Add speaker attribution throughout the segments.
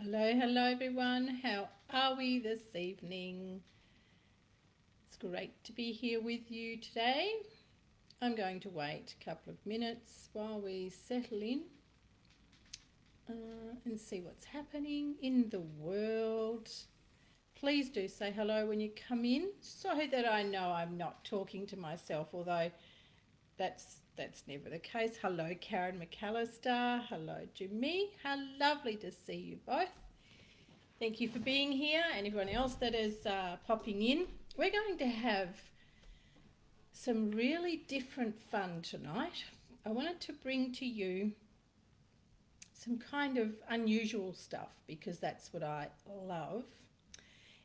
Speaker 1: Hello everyone. How are we this evening? It's great to be here with you today. I'm going to wait a couple of minutes while we settle in and see what's happening in the world. Please do say hello when you come in so that I know I'm not talking to myself, although that's never the case. Hello, Karen McAllister. Hello, Jimmy. How lovely to see you both. Thank you for being here, and everyone else that is popping in. We're going to have some really different fun tonight. I wanted to bring to you some kind of unusual stuff because that's what I love.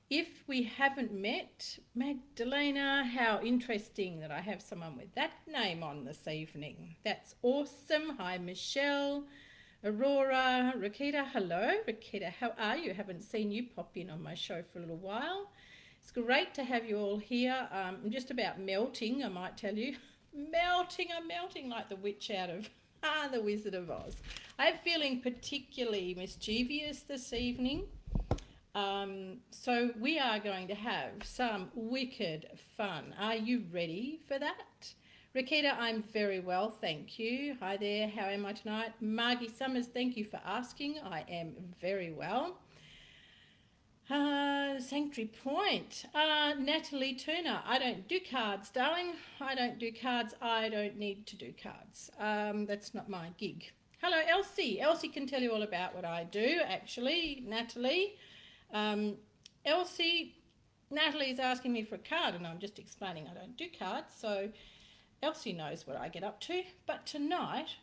Speaker 1: If we haven't met, Magdalena, how interesting that I have someone with that name on this evening. That's awesome. Hi, Michelle, Aurora, Rakita. Hello, Rakita. How are you? Haven't seen you pop in on my show for a little while. It's great to have you all here. I'm just about melting, I might tell you. I'm melting like the witch out of the Wizard of Oz. I'm feeling particularly mischievous this evening. So we are going to have some wicked fun. Are you ready for that? Rakita, I'm very well, thank you. Hi there, how am I tonight? Margie Summers, thank you for asking. I am very well. Sanctuary Point. Natalie Turner, I don't do cards, darling. I don't do cards. I don't need to do cards. That's not my gig. Hello, Elsie. Elsie can tell you all about what I do, actually, Natalie. Elsie, Natalie's asking me for a card and I'm just explaining I don't do cards, so Elsie knows what I get up to. But tonight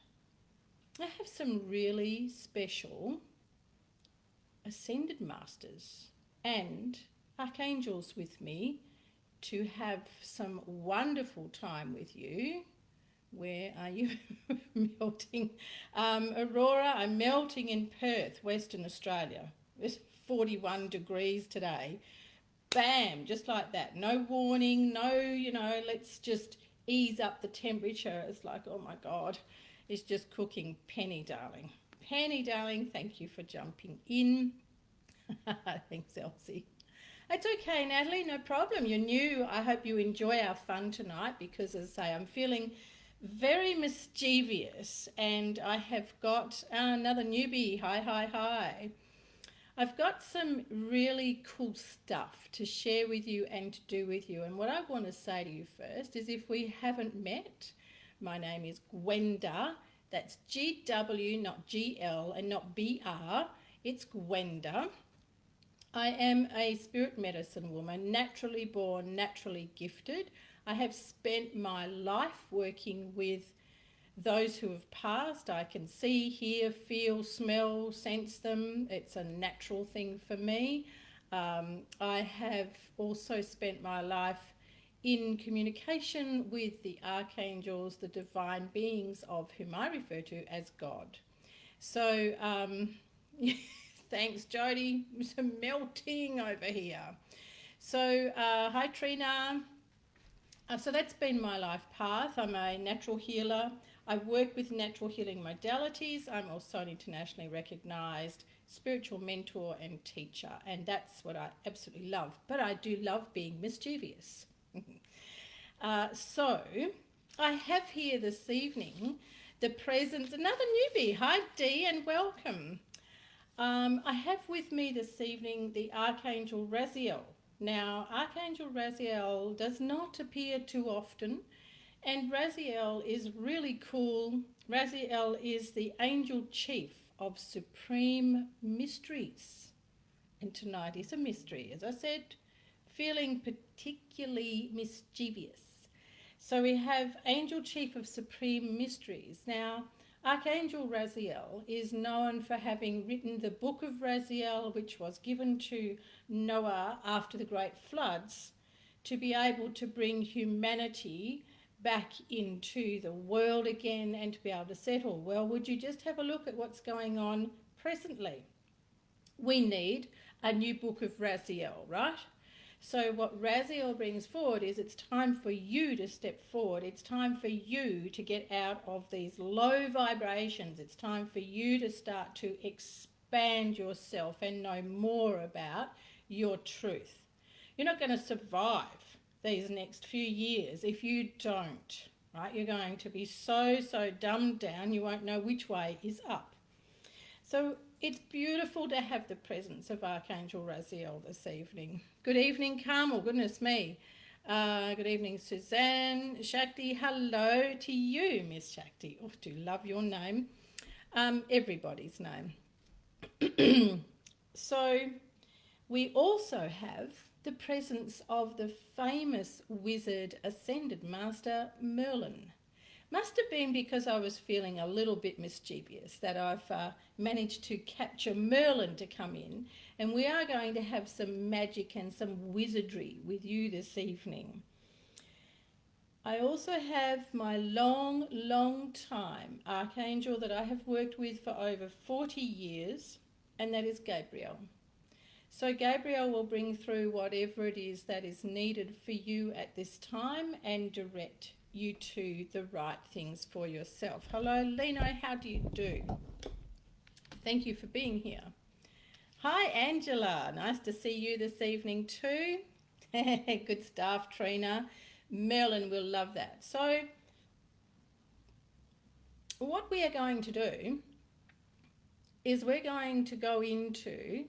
Speaker 1: I have some really special Ascended Masters and Archangels with me to have some wonderful time with you. Where are you? Melting. Aurora, I'm melting in Perth, Western Australia. It's 41 degrees today. Bam, just like that. No warning, no, let's just ease up the temperature. It's like, oh my God, it's just cooking. Penny, darling. Penny, darling, thank you for jumping in. Thanks, Elsie. It's okay, Natalie, no problem. You're new. I hope you enjoy our fun tonight because, as I say, I'm feeling very mischievous and I have got another newbie. Hi. I've got some really cool stuff to share with you and to do with you. And what I want to say to you first is, if we haven't met, my name is Gwenda. That's GW, not GL and not BR. It's Gwenda. I am a spirit medicine woman, naturally born, naturally gifted. I have spent my life working with those who have passed. I can see, hear, feel, smell, sense them. It's a natural thing for me. I have also spent my life in communication with the archangels, the divine beings of whom I refer to as God. So thanks, Jody. Some melting over here. So hi, Trina. So that's been my life path. I'm a natural healer. I work with natural healing modalities. I'm also an internationally recognised spiritual mentor and teacher, and that's what I absolutely love. But I do love being mischievous. So I have here this evening the presence, another newbie. Hi, Dee, and welcome. I have with me this evening the Archangel Raziel. Now, Archangel Raziel does not appear too often, and Raziel is really cool. Raziel is the angel chief of supreme mysteries. And tonight is a mystery, as I said, feeling particularly mischievous. So we have angel chief of supreme mysteries. Now, Archangel Raziel is known for having written the book of Raziel, which was given to Noah after the great floods, to be able to bring humanity back into the world again and to be able to settle. Well, would you just have a look at what's going on presently? We need a new book of Raziel, right? So what Raziel brings forward is, it's time for you to step forward. It's time for you to get out of these low vibrations. It's time for you to start to expand expand yourself and know more about your truth. You're not going to survive these next few years if you don't, right? You're going to be so dumbed down, you won't know which way is up. So it's beautiful to have the presence of Archangel Raziel this evening. Good evening, Carmel. Goodness me. Good evening, Suzanne. Shakti, hello to you, Miss Shakti. Oh, do love your name. Everybody's name. So we also have the presence of the famous wizard ascended master Merlin. Must have been because I was feeling a little bit mischievous that I've managed to capture Merlin to come in, and we are going to have some magic and some wizardry with you this evening. I also have my long time archangel that I have worked with for over 40 years, and that is Gabriel. So Gabriel will bring through whatever it is that is needed for you at this time and direct you to the right things for yourself. Hello, Lino, how do you do? Thank you for being here. Hi, Angela. Nice to see you this evening too. Good stuff, Trina. Merlin will love that. So what we are going to do is we're going to go into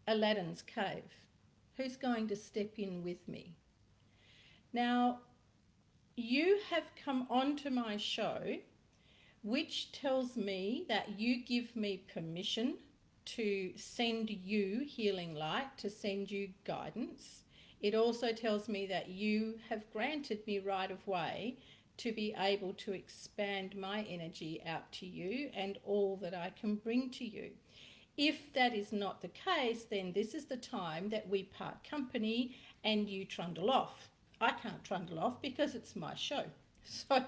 Speaker 1: Aladdin's cave. Who's going to step in with me? Now, you have come onto my show, which tells me that you give me permission to send you healing light, to send you guidance. It also tells me that you have granted me right of way to be able to expand my energy out to you and all that I can bring to you. If that is not the case, then this is the time that we part company and you trundle off. I can't trundle off because it's my show. So,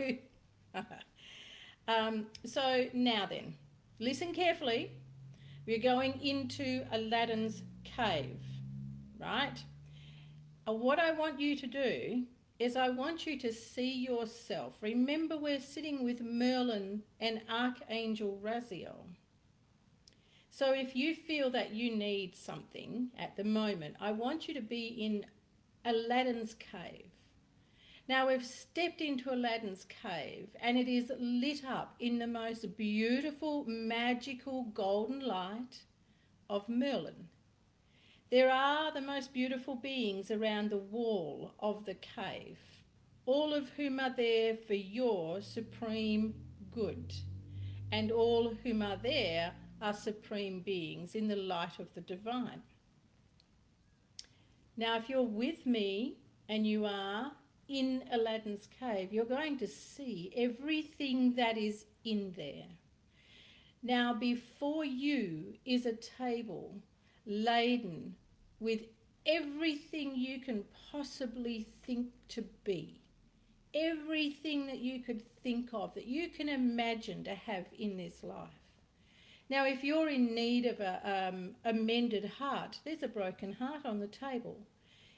Speaker 1: so now then, listen carefully. We're going into Aladdin's cave, right? What I want you to do is I want you to see yourself. Remember, we're sitting with Merlin and Archangel Raziel. So if you feel that you need something at the moment, I want you to be in Aladdin's cave. Now we've stepped into Aladdin's cave and it is lit up in the most beautiful, magical golden light of Merlin. There are the most beautiful beings around the wall of the cave, all of whom are there for your supreme good, and all whom are there are supreme beings in the light of the divine. Now, if you're with me and you are in Aladdin's cave, you're going to see everything that is in there. Now, before you is a table laden with everything you can possibly think to be, everything that you could think of, that you can imagine to have in this life. Now, if you're in need of a mended heart, there's a broken heart on the table.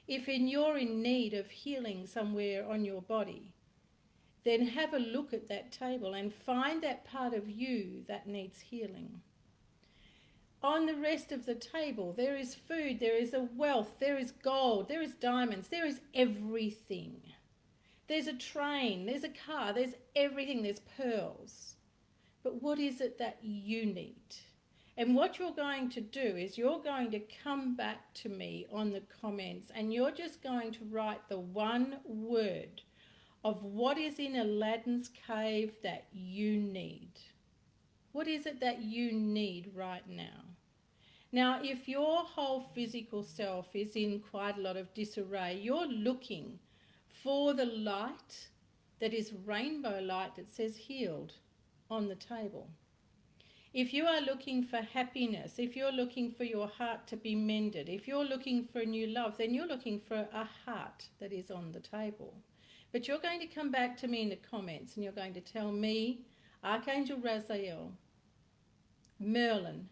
Speaker 1: If you're in need of healing somewhere on your body, then have a look at that table and find that part of you that needs healing. On the rest of the table, there is food, there is a wealth, there is gold, there is diamonds, there is everything. There's a train, there's a car, there's everything, there's pearls. But what is it that you need? And what you're going to do is you're going to come back to me on the comments and you're just going to write the one word of what is in Aladdin's cave that you need. What is it that you need right now? Now, if your whole physical self is in quite a lot of disarray, you're looking for the light that is rainbow light that says healed on the table. If you are looking for happiness, if you're looking for your heart to be mended, if you're looking for a new love, then you're looking for a heart that is on the table. But you're going to come back to me in the comments and you're going to tell me, Archangel Raziel, Merlin,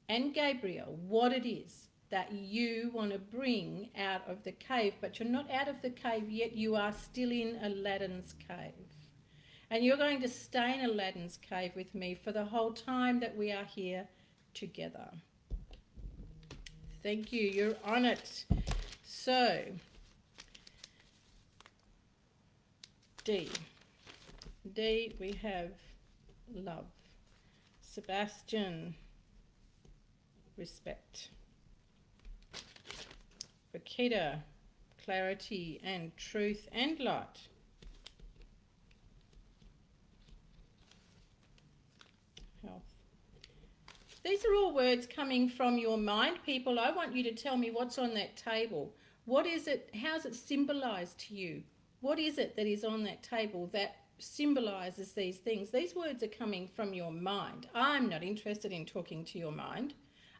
Speaker 1: and Gabriel, what it is that you want to bring out of the cave. But you're not out of the cave yet, you are still in Aladdin's cave. And you're going to stay in Aladdin's cave with me for the whole time that we are here together. Thank you. You're on it. So, D. D, we have love. Sebastian, respect. Rakita, clarity and truth and light. Health. These are all words coming from your mind, people. I want you to tell me what's on that table. What is it? How's it symbolized to you? What is it that is on that table that symbolizes these things? These words are coming from your mind. I'm not interested in talking to your mind.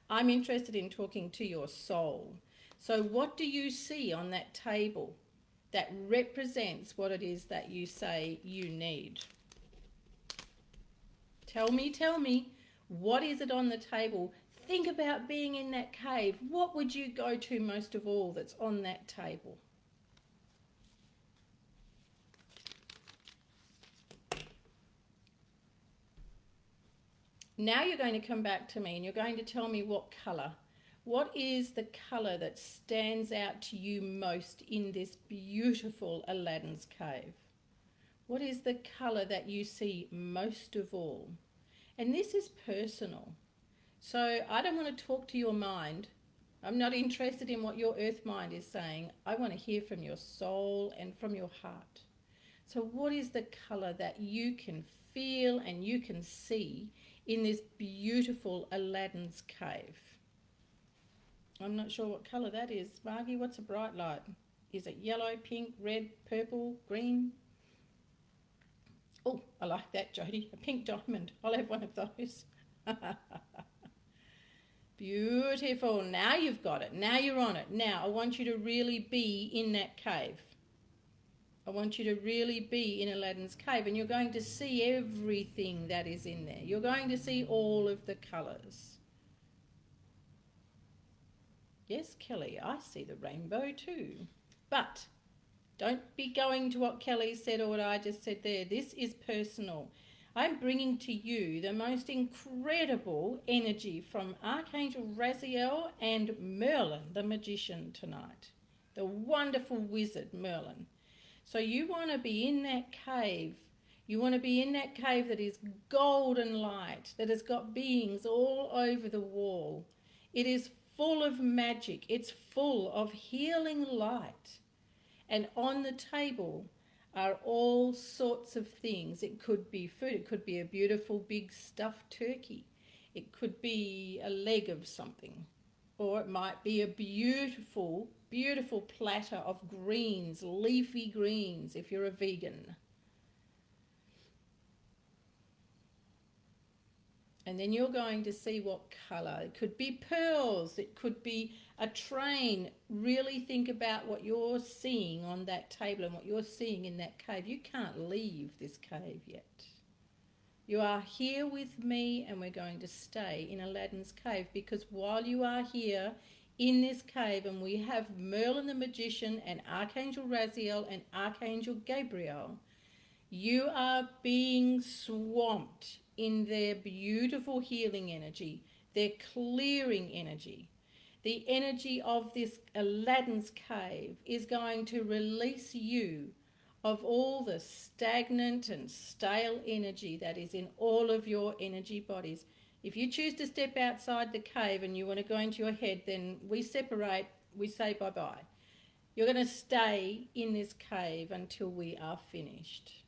Speaker 1: I'm interested in talking to your soul. So what do you see on that table that represents what it is that you say you need? Tell me, what is it on the table? Think about being in that cave. What would you go to most of all that's on that table? Now you're going to come back to me and you're going to tell me what colour. What is the colour that stands out to you most in this beautiful Aladdin's cave? What is the colour that you see most of all? And this is personal. So I don't want to talk to your mind. I'm not interested in what your earth mind is saying. I want to hear from your soul and from your heart. So what is the colour that you can feel and you can see in this beautiful Aladdin's cave? I'm not sure what colour that is. Margie, what's a bright light? Is it yellow, pink, red, purple, green? Oh, I like that, Jody. A pink diamond. I'll have one of those. Beautiful. Now you've got it. Now you're on it. Now I want you to really be in that cave. I want you to really be in Aladdin's cave, and you're going to see everything that is in there. You're going to see all of the colours. Yes, Kelly, I see the rainbow too. But don't be going to what Kelly said or what I just said there. This is personal. I'm bringing to you the most incredible energy from Archangel Raziel and Merlin, the magician, tonight. The wonderful wizard, Merlin. So you want to be in that cave. You want to be in that cave that is golden light, that has got beings all over the wall. It is full of magic. It's full of healing light. And on the table are all sorts of things. It could be food. It could be a beautiful big stuffed turkey. It could be a leg of something. Or it might be a beautiful, beautiful platter of greens, leafy greens if you're a vegan. And then you're going to see what colour. It could be pearls. It could be a train. Really think about what you're seeing on that table and what you're seeing in that cave. You can't leave this cave yet. You are here with me, and we're going to stay in Aladdin's cave, because while you are here in this cave, and we have Merlin the magician and Archangel Raziel and Archangel Gabriel, you are being swamped in their beautiful healing energy, their clearing energy. The energy of this Aladdin's cave is going to release you of all the stagnant and stale energy that is in all of your energy bodies. If you choose to step outside the cave and you want to go into your head, then we separate, we say bye-bye. You're going to stay in this cave until we are finished.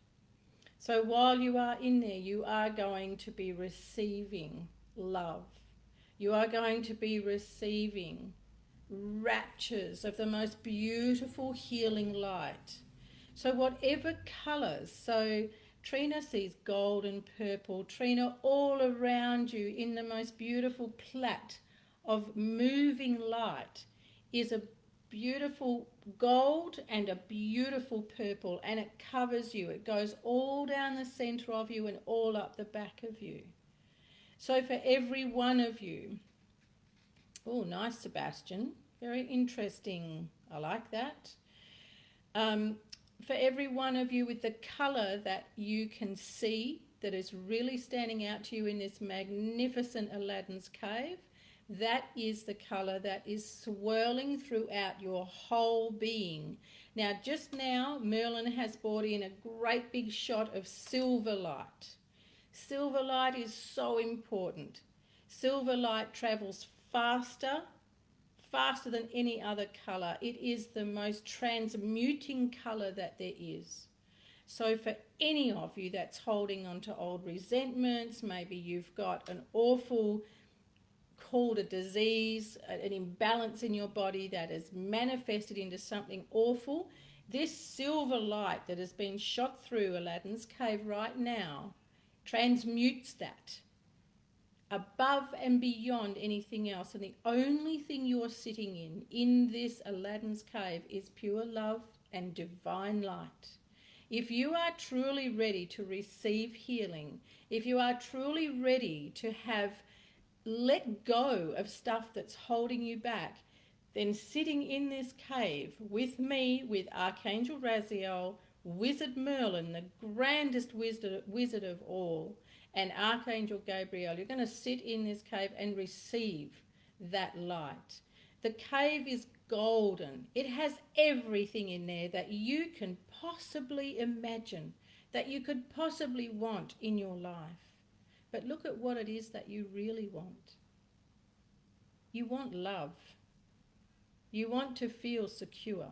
Speaker 1: So while you are in there, you are going to be receiving love. You are going to be receiving raptures of the most beautiful healing light. So whatever colours, so Trina sees gold and purple. Trina, all around you in the most beautiful plait of moving light is a beautiful gold and a beautiful purple, and it covers you. It goes all down the centre of you and all up the back of you. So for every one of you, oh, nice, Sebastian, very interesting. I like that. For every one of you with the colour that you can see that is really standing out to you in this magnificent Aladdin's cave, that is the colour that is swirling throughout your whole being. Now, just now, Merlin has brought in a great big shot of silver light. Silver light is so important. Silver light travels faster than any other colour. It is the most transmuting colour that there is. So for any of you that's holding on to old resentments, maybe you've got an awful, called a disease, an imbalance in your body that is manifested into something awful, this silver light that has been shot through Aladdin's cave right now transmutes that above and beyond anything else. And the only thing you're sitting in this Aladdin's cave is pure love and divine light. If you are truly ready to receive healing, if you are truly ready to have let go of stuff that's holding you back, then sitting in this cave with me, with Archangel Raziel, Wizard Merlin, the grandest wizard of all, and Archangel Gabriel, you're going to sit in this cave and receive that light. The cave is golden. It has everything in there that you can possibly imagine, that you could possibly want in your life. But look at what it is that you really want. You want love. You want to feel secure.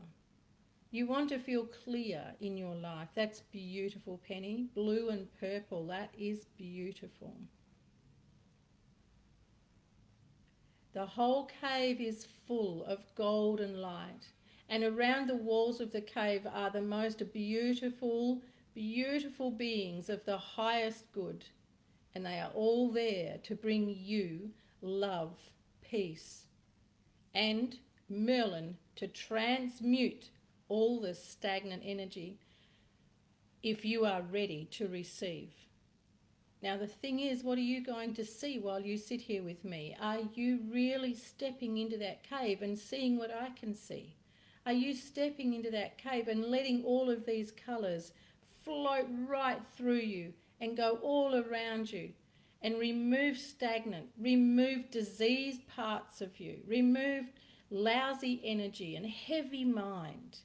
Speaker 1: You want to feel clear in your life. That's beautiful, Penny. Blue and purple, that is beautiful. The whole cave is full of golden light, and around the walls of the cave are the most beautiful, beautiful beings of the highest good, and they are all there to bring you love, peace, and Merlin to transmute all the stagnant energy if you are ready to receive. Now the thing is, what are you going to see while you sit here with me? Are you really stepping into that cave and seeing what I can see? Are you stepping into that cave and letting all of these colours float right through you and go all around you and remove stagnant, remove diseased parts of you, remove lousy energy and heavy mind?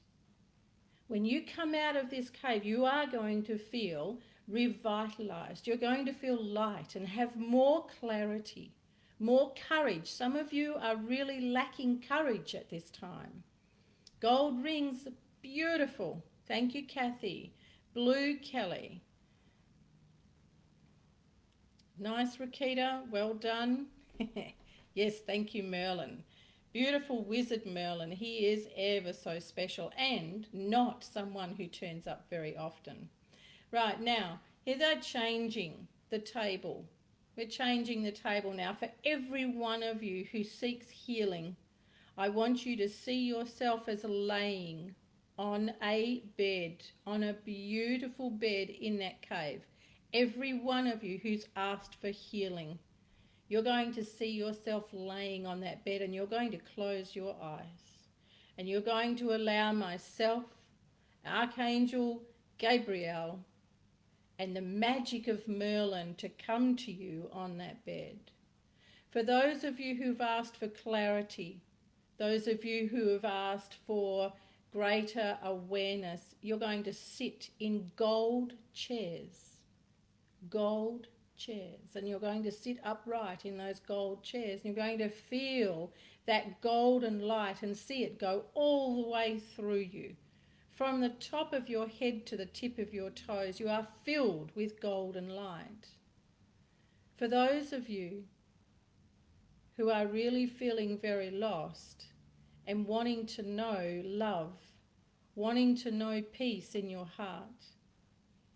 Speaker 1: When you come out of this cave, you are going to feel revitalized. You're going to feel light and have more clarity, more courage. Some of you are really lacking courage at this time. Gold rings, beautiful. Thank you, Kathy. Blue, Kelly. Nice, Rakita. Well done. Yes, thank you, Merlin. Beautiful wizard Merlin. He is ever so special and not someone who turns up very often. Right, now, here they're changing the table. We're changing the table now. For every one of you who seeks healing, I want you to see yourself as laying on a bed, on a beautiful bed in that cave. Every one of you who's asked for healing, you're going to see yourself laying on that bed, and you're going to close your eyes. And you're going to allow myself, Archangel Gabriel, and the magic of Merlin to come to you on that bed. For those of you who've asked for clarity, those of you who have asked for greater awareness, you're going to sit in gold chairs. Gold chairs. And you're going to sit upright in those gold chairs. And you're going to feel that golden light and see it go all the way through you. From the top of your head to the tip of your toes, you are filled with golden light. For those of you who are really feeling very lost and wanting to know love, wanting to know peace in your heart,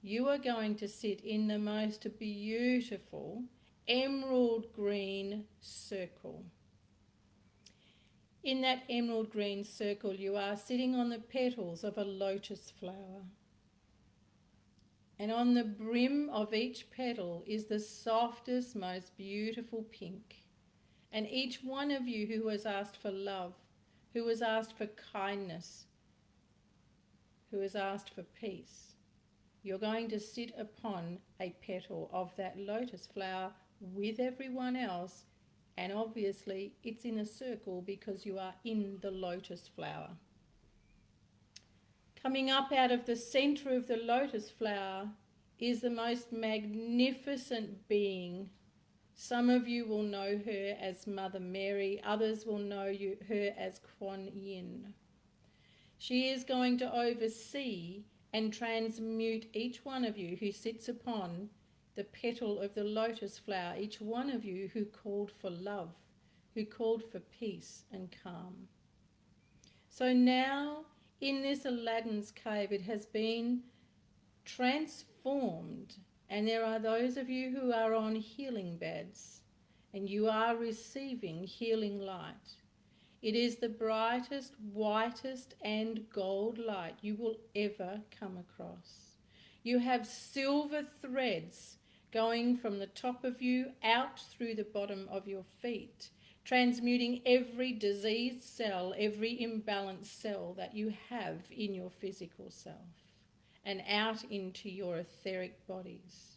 Speaker 1: you are going to sit in the most beautiful emerald green circle. In that emerald green circle, you are sitting on the petals of a lotus flower. And on the brim of each petal is the softest, most beautiful pink. And each one of you who has asked for love, who has asked for kindness, who has asked for peace, you're going to sit upon a petal of that lotus flower with everyone else, and obviously it's in a circle because you are in the lotus flower. Coming up out of the center of the lotus flower is the most magnificent being. Some of you will know her as Mother Mary, others will know her as Kuan Yin. She is going to oversee and transmute each one of you who sits upon the petal of the lotus flower, each one of you who called for love, who called for peace and calm. So now, in this Aladdin's cave, it has been transformed, and there are those of you who are on healing beds, and you are receiving healing light. It is the brightest, whitest and gold light you will ever come across. You have silver threads going from the top of you out through the bottom of your feet, transmuting every diseased cell, every imbalanced cell that you have in your physical self and out into your etheric bodies.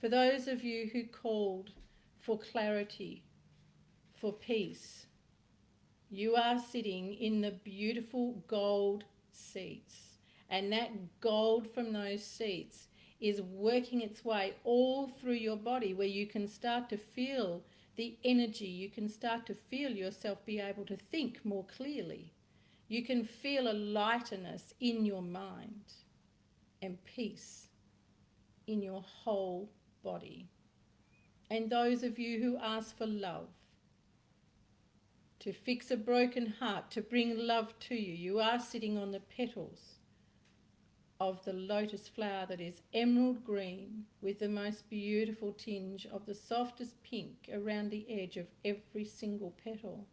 Speaker 1: For those of you who called for clarity, for peace, you are sitting in the beautiful gold seats, and that gold from those seats is working its way all through your body, where you can start to feel the energy, you can start to feel yourself be able to think more clearly. You can feel a lightness in your mind and peace in your whole body. And those of you who ask for love, to fix a broken heart, to bring love to you, you are sitting on the petals of the lotus flower that is emerald green with the most beautiful tinge of the softest pink around the edge of every single petal.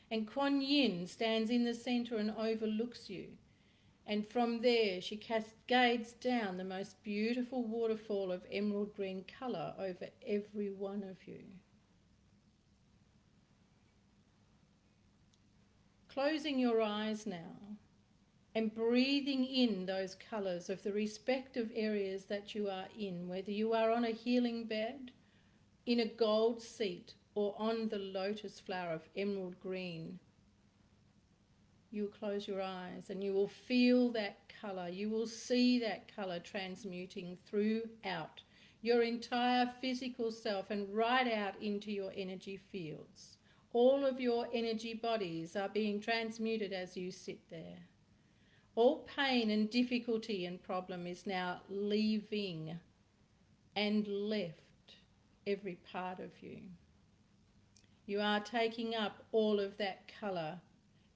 Speaker 1: And Kuan Yin stands in the centre and overlooks you. And from there she cascades down the most beautiful waterfall of emerald green colour over every one of you. Closing your eyes now and breathing in those colours of the respective areas that you are in, whether you are on a healing bed, in a gold seat, or on the lotus flower of emerald green. You will close your eyes and you will feel that colour. You will see that colour transmuting throughout your entire physical self and right out into your energy fields. All of your energy bodies are being transmuted as you sit there. All pain and difficulty and problem is now leaving and left every part of you. You are taking up all of that colour,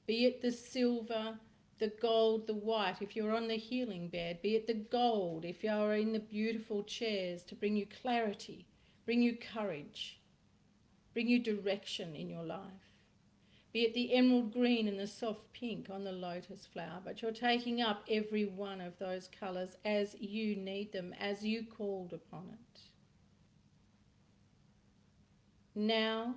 Speaker 1: be it the silver, the gold, the white if you're on the healing bed, be it the gold if you are in the beautiful chairs to bring you clarity, bring you courage, bring you direction in your life. Be it the emerald green and the soft pink on the lotus flower, but you're taking up every one of those colours as you need them, as you called upon it. Now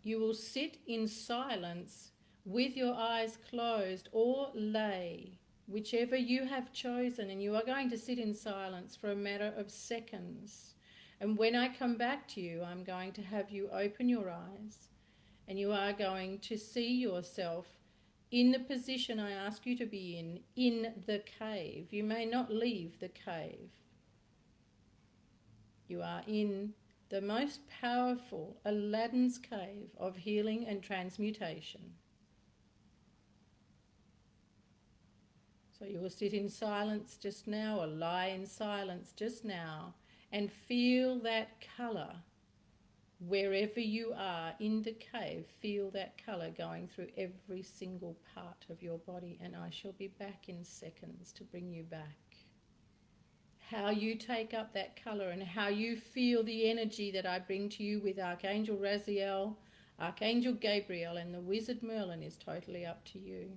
Speaker 1: you will sit in silence with your eyes closed, or lay, whichever you have chosen, and you are going to sit in silence for a matter of seconds. And when I come back to you, I'm going to have you open your eyes and you are going to see yourself in the position I ask you to be in the cave. You may not leave the cave. You are in the most powerful Aladdin's cave of healing and transmutation. So you will sit in silence just now, or lie in silence just now, and feel that colour wherever you are in the cave. Feel that colour going through every single part of your body, and I shall be back in seconds to bring you back. How you take up that colour and how you feel the energy that I bring to you with Archangel Raziel, Archangel Gabriel and the Wizard Merlin is totally up to you.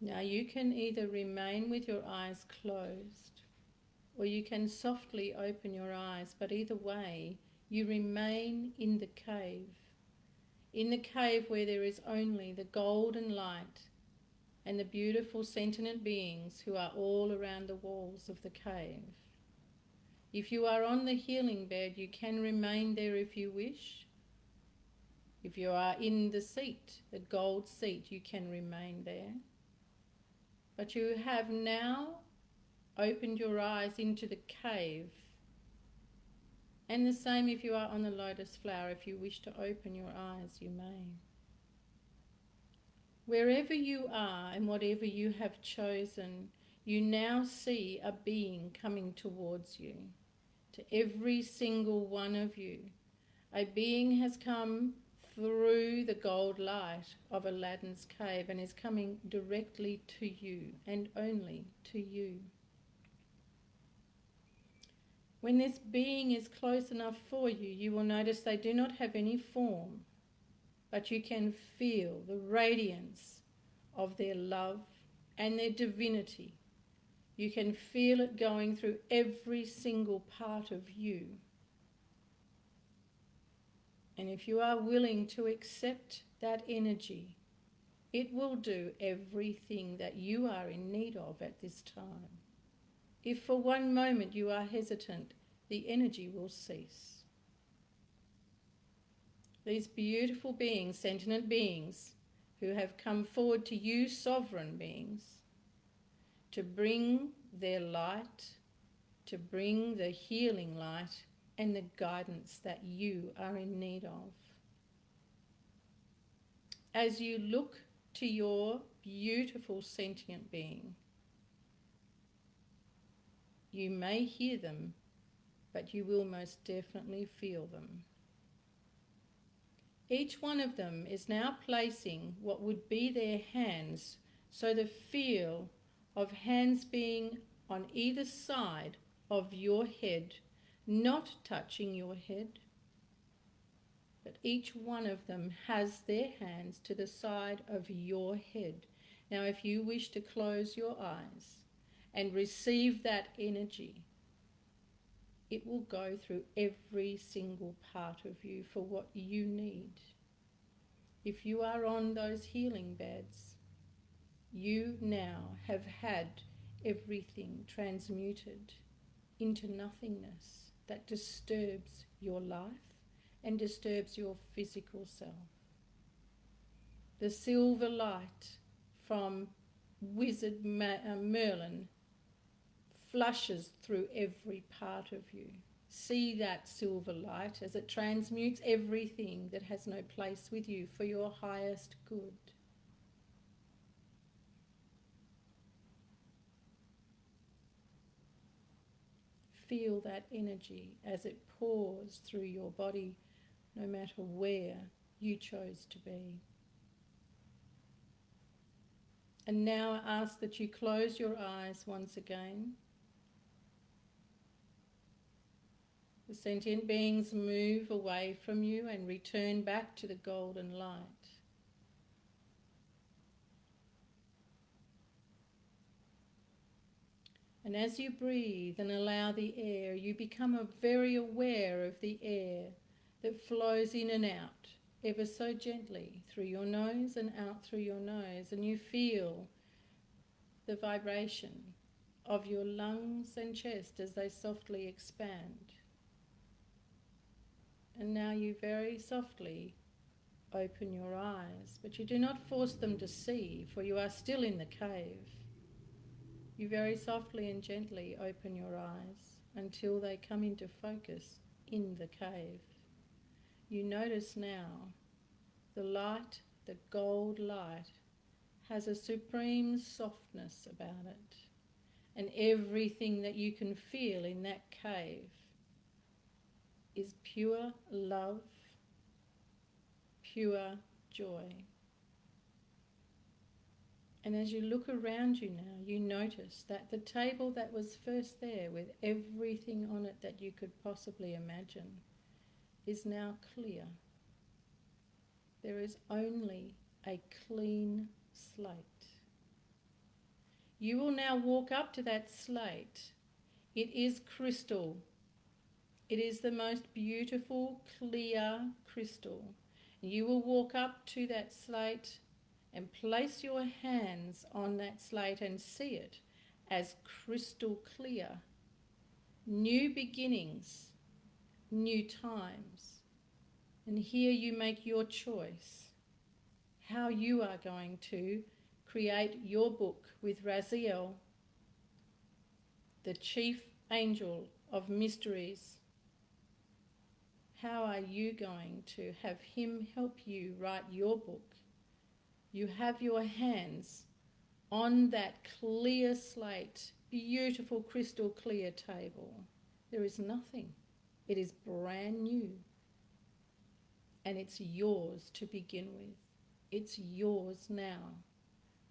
Speaker 1: Now you can either remain with your eyes closed or you can softly open your eyes, but either way you remain in the cave where there is only the golden light and the beautiful sentient beings who are all around the walls of the cave. If you are on the healing bed, you can remain there if you wish. If you are in the seat, the gold seat, you can remain there. But you have now opened your eyes into the cave. And the same if you are on the lotus flower. If you wish to open your eyes, you may. Wherever you are and whatever you have chosen, you now see a being coming towards you. To every single one of you, a being has come through the gold light of Aladdin's cave and is coming directly to you and only to you. When this being is close enough for you, you will notice they do not have any form, but you can feel the radiance of their love and their divinity. You can feel it going through every single part of you. And if you are willing to accept that energy, it will do everything that you are in need of at this time. If for one moment you are hesitant, the energy will cease. These beautiful beings, sentient beings, who have come forward to you, sovereign beings, to bring their light, to bring the healing light and the guidance that you are in need of. As you look to your beautiful sentient being, you may hear them, but you will most definitely feel them. Each one of them is now placing what would be their hands, so the feel of hands being on either side of your head, not touching your head, but each one of them has their hands to the side of your head. Now, if you wish to close your eyes and receive that energy, it will go through every single part of you for what you need. If you are on those healing beds, you now have had everything transmuted into nothingness that disturbs your life and disturbs your physical self. The silver light from Wizard Merlin flushes through every part of you. See that silver light as it transmutes everything that has no place with you for your highest good. Feel that energy as it pours through your body, no matter where you chose to be. And now I ask that you close your eyes once again. The sentient beings move away from you and return back to the golden light. And as you breathe and allow the air, you become very aware of the air that flows in and out ever so gently through your nose and out through your nose. And you feel the vibration of your lungs and chest as they softly expand. And now you very softly open your eyes, but you do not force them to see, for you are still in the cave. You very softly and gently open your eyes until they come into focus in the cave. You notice now the light, the gold light, has a supreme softness about it. And everything that you can feel in that cave is pure love, pure joy. And as you look around you now, you notice that the table that was first there with everything on it that you could possibly imagine is now clear. There is only a clean slate. You will now walk up to that slate. It is crystal. It is the most beautiful, clear crystal. You will walk up to that slate and place your hands on that slate and see it as crystal clear. New beginnings, new times. And here you make your choice how you are going to create your book with Raziel, the chief angel of mysteries. How are you going to have him help you write your book? You have your hands on that clear slate, beautiful crystal clear table. There is nothing. It is brand new. And it's yours to begin with. It's yours now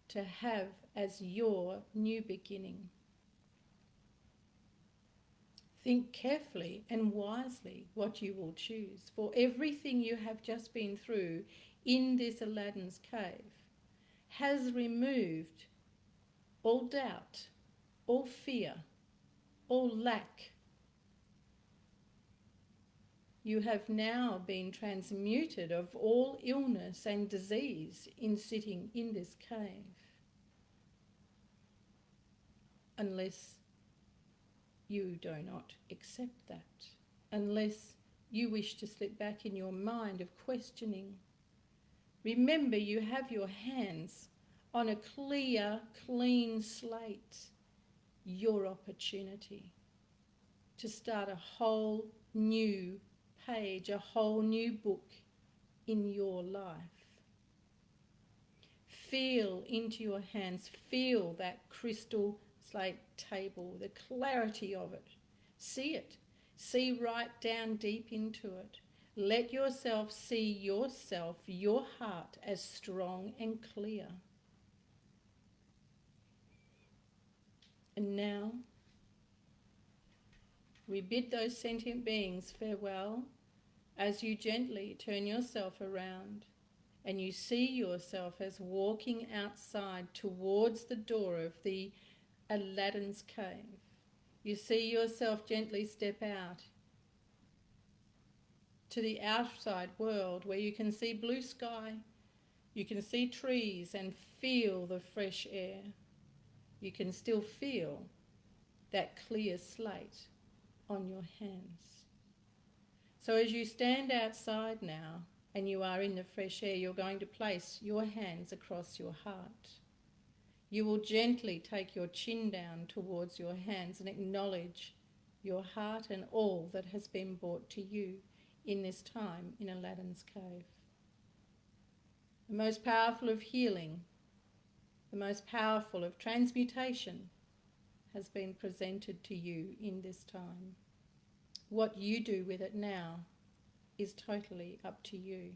Speaker 1: to have as your new beginning. Think carefully and wisely what you will choose, for everything you have just been through in this Aladdin's cave has removed all doubt, all fear, all lack. You have now been transmuted of all illness and disease in sitting in this cave. Unless you do not accept that, unless you wish to slip back in your mind of questioning. Remember, you have your hands on a clear, clean slate, your opportunity to start a whole new page, a whole new book in your life. Feel into your hands, feel that crystal slate table, the clarity of it. See it. See right down deep into it. Let yourself see yourself, your heart, as strong and clear. And now, we bid those sentient beings farewell as you gently turn yourself around and you see yourself as walking outside towards the door of the Aladdin's cave. You see yourself gently step out to the outside world where you can see blue sky, you can see trees and feel the fresh air. You can still feel that clear slate on your hands. So as you stand outside now and you are in the fresh air, you're going to place your hands across your heart. You will gently take your chin down towards your hands and acknowledge your heart and all that has been brought to you in this time in Aladdin's cave. The most powerful of healing, the most powerful of transmutation has been presented to you in this time. What you do with it now is totally up to you,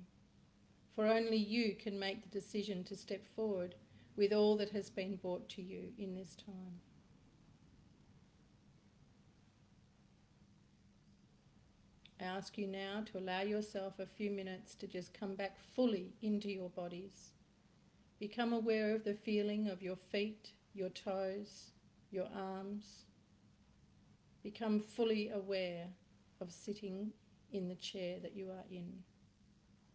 Speaker 1: for only you can make the decision to step forward with all that has been brought to you in this time. I ask you now to allow yourself a few minutes to just come back fully into your bodies. Become aware of the feeling of your feet, your toes, your arms. Become fully aware of sitting in the chair that you are in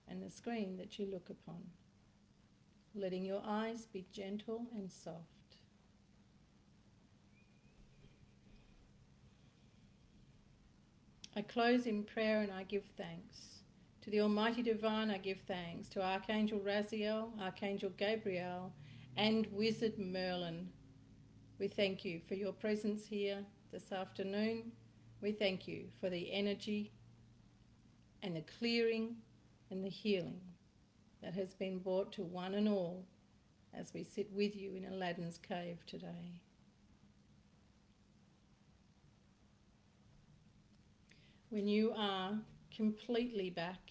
Speaker 1: and the screen that you look upon. Letting your eyes be gentle and soft. I close in prayer and I give thanks. To the Almighty Divine I give thanks. To Archangel Raziel, Archangel Gabriel and Wizard Merlin. We thank you for your presence here this afternoon. We thank you for the energy and the clearing and the healing that has been brought to one and all as we sit with you in Aladdin's cave today. When you are completely back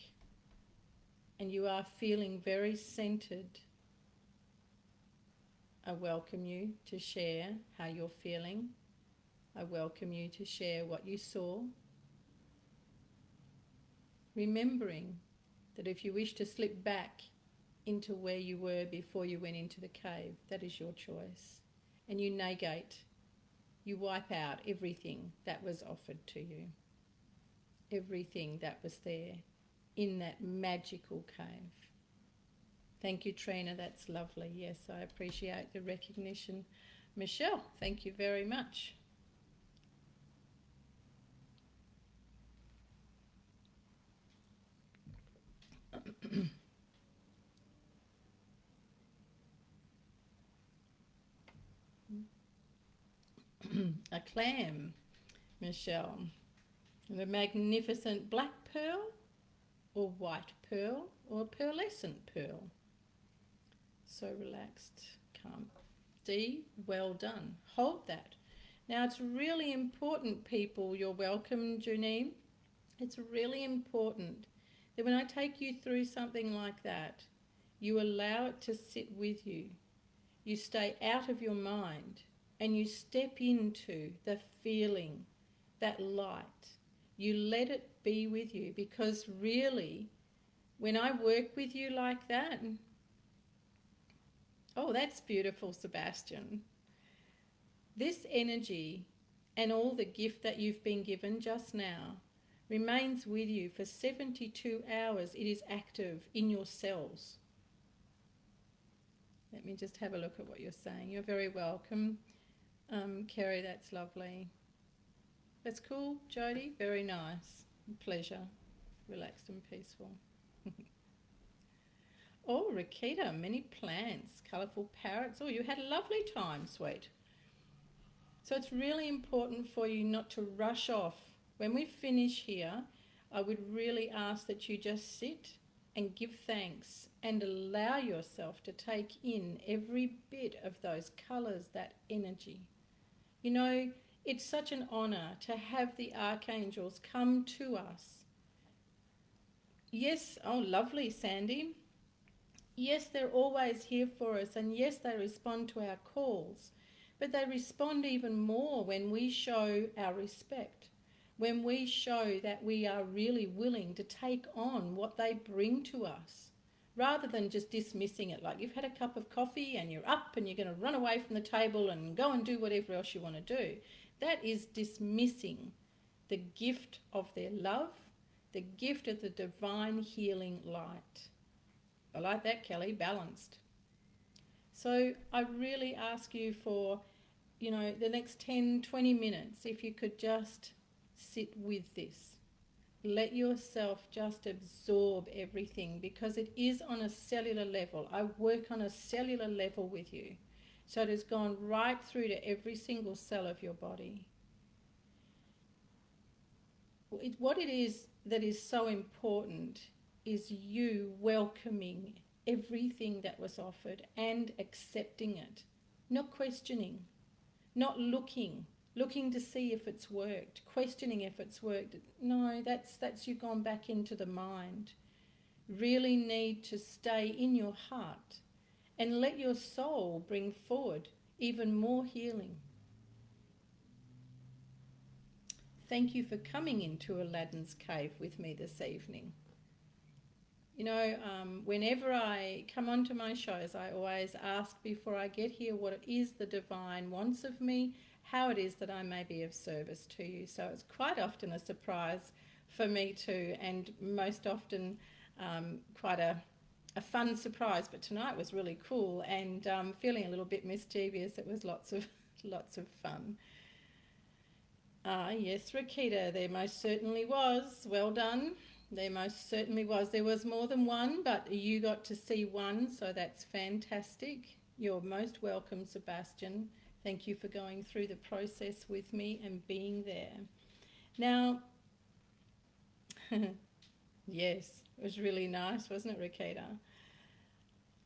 Speaker 1: and you are feeling very centered, I welcome you to share how you're feeling. I welcome you to share what you saw. Remembering that if you wish to slip back into where you were before you went into the cave, that is your choice. and you negate, you wipe out everything that was offered to you, everything that was there in that magical cave. Thank you, Trina. That's lovely. Yes, I appreciate the recognition. Michelle, thank you very much. A clam, Michelle. The magnificent black pearl or white pearl or pearlescent pearl. So relaxed, calm. D, well done. Hold that. Now it's really important, people. You're welcome, Janine. It's really important that when I take you through something like that, you allow it to sit with you. You stay out of your mind and you step into the feeling, that light. You let it be with you, because really, when I work with you like that, oh, that's beautiful, Sebastian. This energy and all the gift that you've been given just now remains with you for 72 hours. It is active in your cells. Let me just have a look at what you're saying. You're very welcome. Kerry, that's lovely. That's cool, Jody. Very nice. Pleasure. Relaxed and peaceful. Oh, Rakita, many plants, colourful parrots. Oh, you had a lovely time, sweet. So it's really important for you not to rush off. When we finish here, I would really ask that you just sit and give thanks and allow yourself to take in every bit of those colours, that energy. You know, it's such an honour to have the archangels come to us. Yes, oh, lovely, Sandy. Yes, they're always here for us, and yes, they respond to our calls, but they respond even more when we show our respect, when we show that we are really willing to take on what they bring to us, rather than just dismissing it, like you've had a cup of coffee and you're up and you're going to run away from the table and go and do whatever else you want to do. That is dismissing the gift of their love, the gift of the divine healing light. I like that, Kelly, balanced. So I really ask you for, you know, the next 10, 20 minutes, if you could just sit with this. Let yourself just absorb everything, because it is on a cellular level. I work on a cellular level with you. So it has gone right through to every single cell of your body. What it is that is so important is you welcoming everything that was offered and accepting it, not questioning, not looking to see if it's worked, questioning if it's worked. No, that's you gone back into the mind. Really need to stay in your heart and let your soul bring forward even more healing. Thank you for coming into Aladdin's cave with me this evening. You know, whenever I come onto my shows, I always ask before I get here what it is the divine wants of me, how it is that I may be of service to you. So it's quite often a surprise for me too, and most often quite a fun surprise. But tonight was really cool, and feeling a little bit mischievous. It was lots of fun. Yes, Rakita, there most certainly was. Well done. There most certainly was. There was more than one, but you got to see one, so that's fantastic. You're most welcome, Sebastian. Thank you for going through the process with me and being there. Now, yes, it was really nice, wasn't it, Rakita?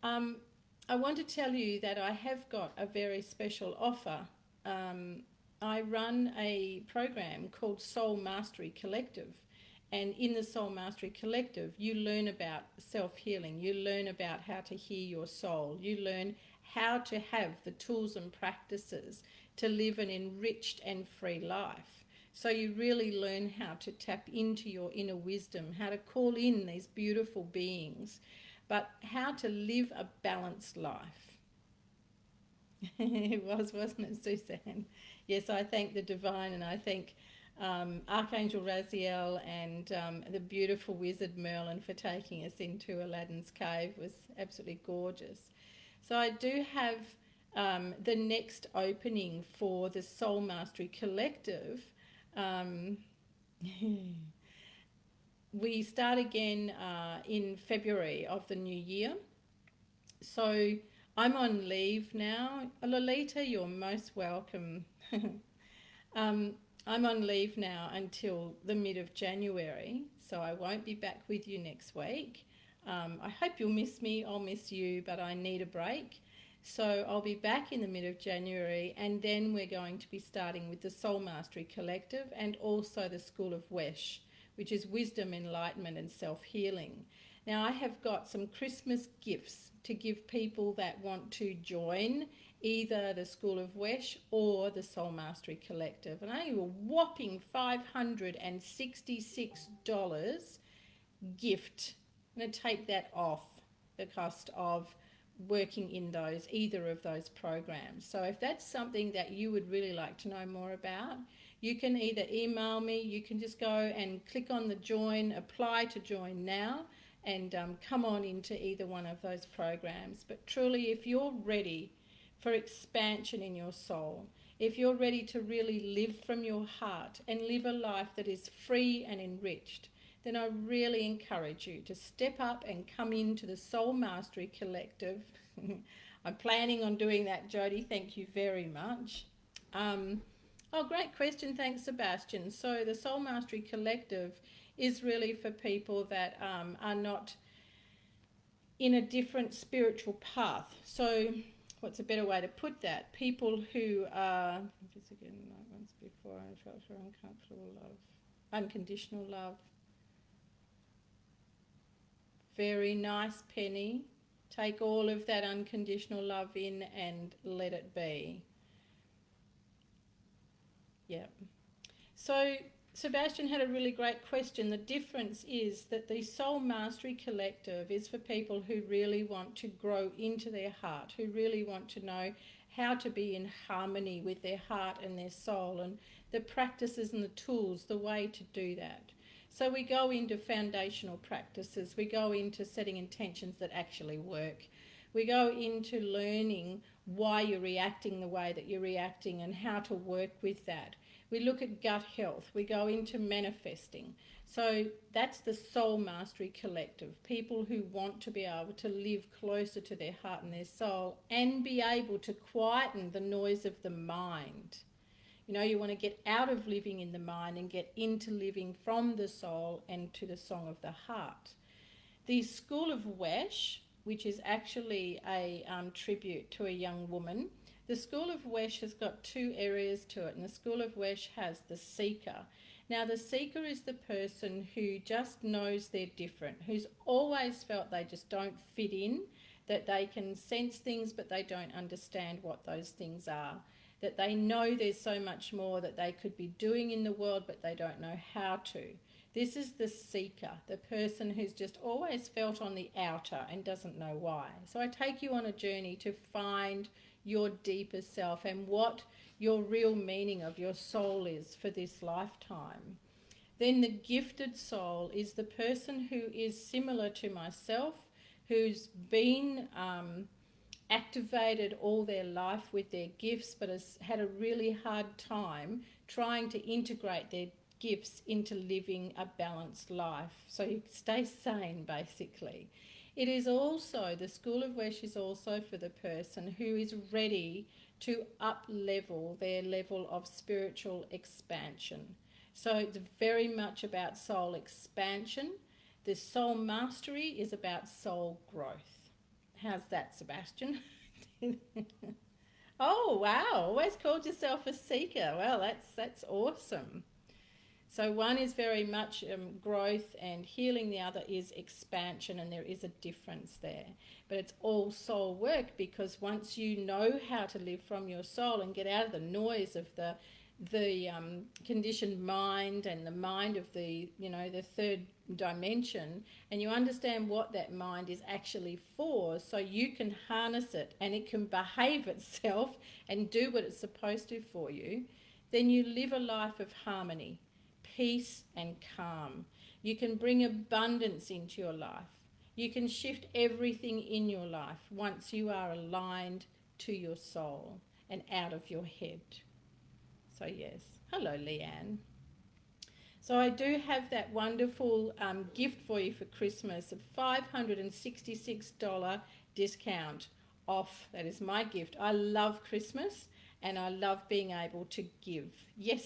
Speaker 1: I want to tell you that I have got a very special offer. I run a program called Soul Mastery Collective. And in the Soul Mastery Collective, you learn about self-healing. You learn about how to hear your soul. You learn how to have the tools and practices to live an enriched and free life. So you really learn how to tap into your inner wisdom, how to call in these beautiful beings, but how to live a balanced life. It was, wasn't it, Suzanne? Yes, I thank the divine, and I thank Archangel Raziel and the beautiful wizard Merlin for taking us into Aladdin's cave. It was absolutely gorgeous. So I do have the next opening for the Soul Mastery Collective. We start again in February of the new year. So I'm on leave now. Lolita, you're most welcome. I'm on leave now until the mid of January, so I won't be back with you next week. I hope you'll miss me. I'll miss you, but I need a break. So I'll be back in the mid of January, and then we're going to be starting with the Soul Mastery Collective and also the School of Wesh, which is wisdom, enlightenment, and self-healing. Now, I have got some Christmas gifts to give people that want to join either the School of Wesh or the Soul Mastery Collective. And only a whopping $566 gift. I'm going to take that off the cost of working in either of those programs. So if that's something that you would really like to know more about, you can either email me, you can just go and click on the join, apply to join now, and come on into either one of those programs. But truly, if you're ready for expansion in your soul, if you're ready to really live from your heart and live a life that is free and enriched, then I really encourage you to step up and come into the Soul Mastery Collective. I'm planning on doing that, Jody. Thank you very much. Oh, great question. Thanks, Sebastian. So the Soul Mastery Collective is really for people that are not in a different spiritual path. So what's a better way to put that? People who are, just again, like once before, I felt her uncomfortable love, unconditional love. Very nice, Penny. Take all of that unconditional love in and let it be. Yeah. So Sebastian had a really great question. The difference is that the Soul Mastery Collective is for people who really want to grow into their heart, who really want to know how to be in harmony with their heart and their soul, and the practices and the tools, the way to do that. So we go into foundational practices, we go into setting intentions that actually work. We go into learning why you're reacting the way that you're reacting and how to work with that. We look at gut health. We go into manifesting. So that's the Soul Mastery Collective, people who want to be able to live closer to their heart and their soul and be able to quieten the noise of the mind. You know, you want to get out of living in the mind and get into living from the soul and to the song of the heart. The School of Wesh, which is actually a tribute to a young woman. The School of Wesh has got two areas to it, and the School of Wesh has the seeker. Now, the seeker is the person who just knows they're different, who's always felt they just don't fit in, that they can sense things but they don't understand what those things are, that they know there's so much more that they could be doing in the world but they don't know how to. This is the seeker, the person who's just always felt on the outer and doesn't know why. So I take you on a journey to find your deeper self and what your real meaning of your soul is for this lifetime. Then the gifted soul is the person who is similar to myself, who's been activated all their life with their gifts but has had a really hard time trying to integrate their gifts into living a balanced life. So you stay sane, basically. It is also, the School of Wesh is also for the person who is ready to up-level their level of spiritual expansion. So it's very much about soul expansion. The Soul Mastery is about soul growth. How's that, Sebastian? Oh, wow. Always called yourself a seeker. Well, that's awesome. So one is very much growth and healing. The other is expansion, and there is a difference there. But it's all soul work, because once you know how to live from your soul and get out of the noise of the the conditioned mind and the mind of the, you know, the third dimension, and you understand what that mind is actually for, so you can harness it and it can behave itself and do what it's supposed to for you, then you live a life of harmony, peace and calm. You can bring abundance into your life. You can shift everything in your life once you are aligned to your soul and out of your head. So yes, hello Leanne. So I do have that wonderful gift for you for Christmas, a $566 discount off. That is my gift. I love Christmas and I love being able to give. Yes,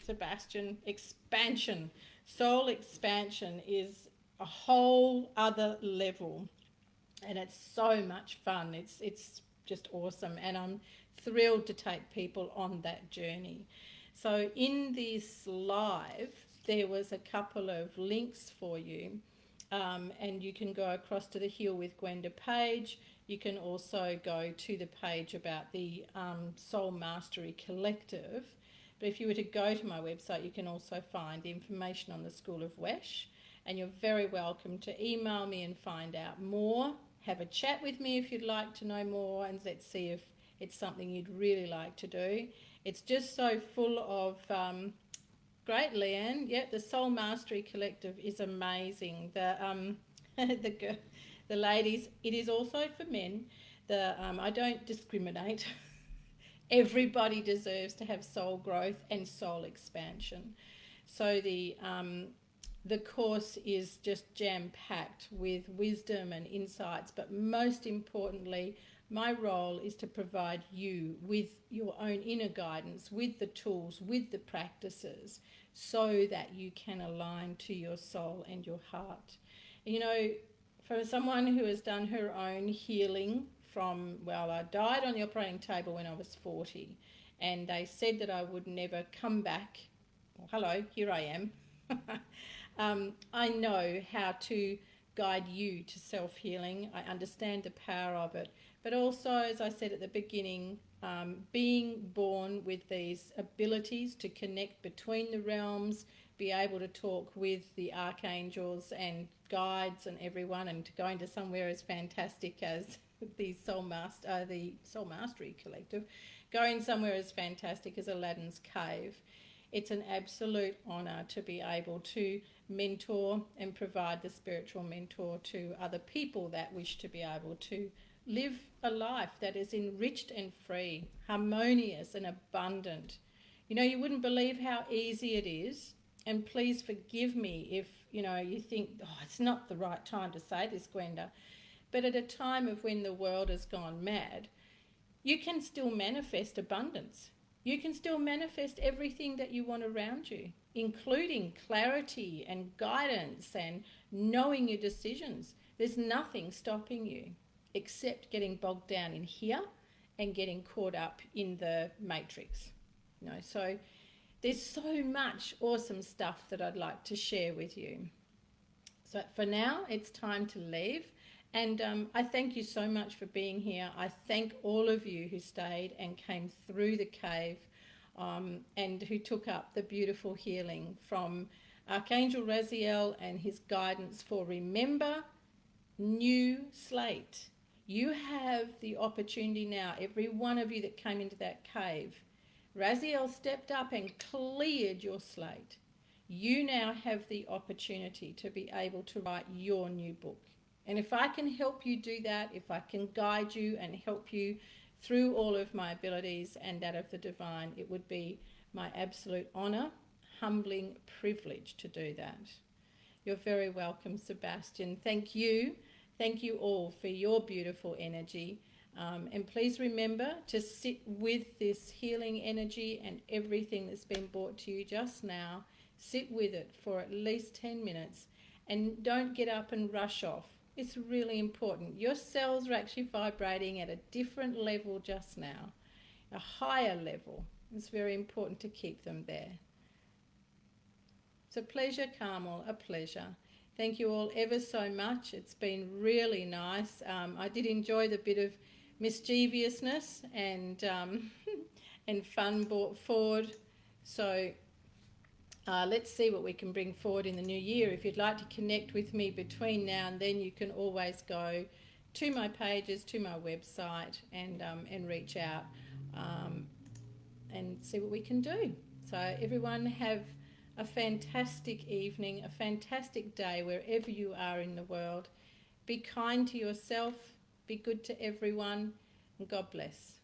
Speaker 1: Sebastian, expansion. Soul expansion is a whole other level and it's so much fun. It's just awesome, and I'm thrilled to take people on that journey. So in this live, there was a couple of links for you, and you can go across to the Heal with Gwenda page. You can also go to the page about the Soul Mastery Collective. But if you were to go to my website, you can also find the information on the School of Wesh, and you're very welcome to email me and find out more. Have a chat with me if you'd like to know more, and let's see if it's something you'd really like to do. It's just so full of great, Leanne. Yeah, the Soul Mastery Collective is amazing. The the ladies, it is also for men. I don't discriminate. Everybody deserves to have soul growth and soul expansion. So the course is just jam-packed with wisdom and insights, but most importantly, my role is to provide you with your own inner guidance, with the tools, with the practices, so that you can align to your soul and your heart. You know, for someone who has done her own healing from, well, I died on the operating table when I was 40, and they said that I would never come back. Well, hello, here I am. I know how to guide you to self-healing. I understand the power of it. But also, as I said at the beginning, being born with these abilities to connect between the realms, be able to talk with the archangels and guides and everyone, and to go into somewhere as fantastic as the Soul Mastery Collective, going somewhere as fantastic as Aladdin's Cave. It's an absolute honour to be able to mentor and provide the spiritual mentor to other people that wish to be able to live a life that is enriched and free, harmonious and abundant. You know, you wouldn't believe how easy it is. And please forgive me if, you know, you think, oh, it's not the right time to say this, Gwenda. But at a time of when the world has gone mad, you can still manifest abundance. You can still manifest everything that you want around you, including clarity and guidance and knowing your decisions. There's nothing stopping you except getting bogged down in here and getting caught up in the matrix. You know, so there's so much awesome stuff that I'd like to share with you. So for now, it's time to leave. And I thank you so much for being here. I thank all of you who stayed and came through the cave and who took up the beautiful healing from Archangel Raziel and his guidance for remember, new slate. You have the opportunity now, every one of you that came into that cave, Raziel stepped up and cleared your slate. You now have the opportunity to be able to write your new book. And if I can help you do that, if I can guide you and help you through all of my abilities and that of the divine, it would be my absolute honour, humbling privilege to do that. You're very welcome, Sebastian. Thank you. Thank you all for your beautiful energy. And please remember to sit with this healing energy and everything that's been brought to you just now. Sit with it for at least 10 minutes and don't get up and rush off. It's really important. Your cells are actually vibrating at a different level just now, a higher level. It's very important to keep them there. It's a pleasure, Carmel, a pleasure. Thank you all ever so much. It's been really nice. I did enjoy the bit of mischievousness and and fun brought forward. So let's see what we can bring forward in the new year. If you'd like to connect with me between now and then, you can always go to my pages, to my website, and reach out and see what we can do. So everyone have a fantastic evening, a fantastic day wherever you are in the world. Be kind to yourself, be good to everyone, and God bless.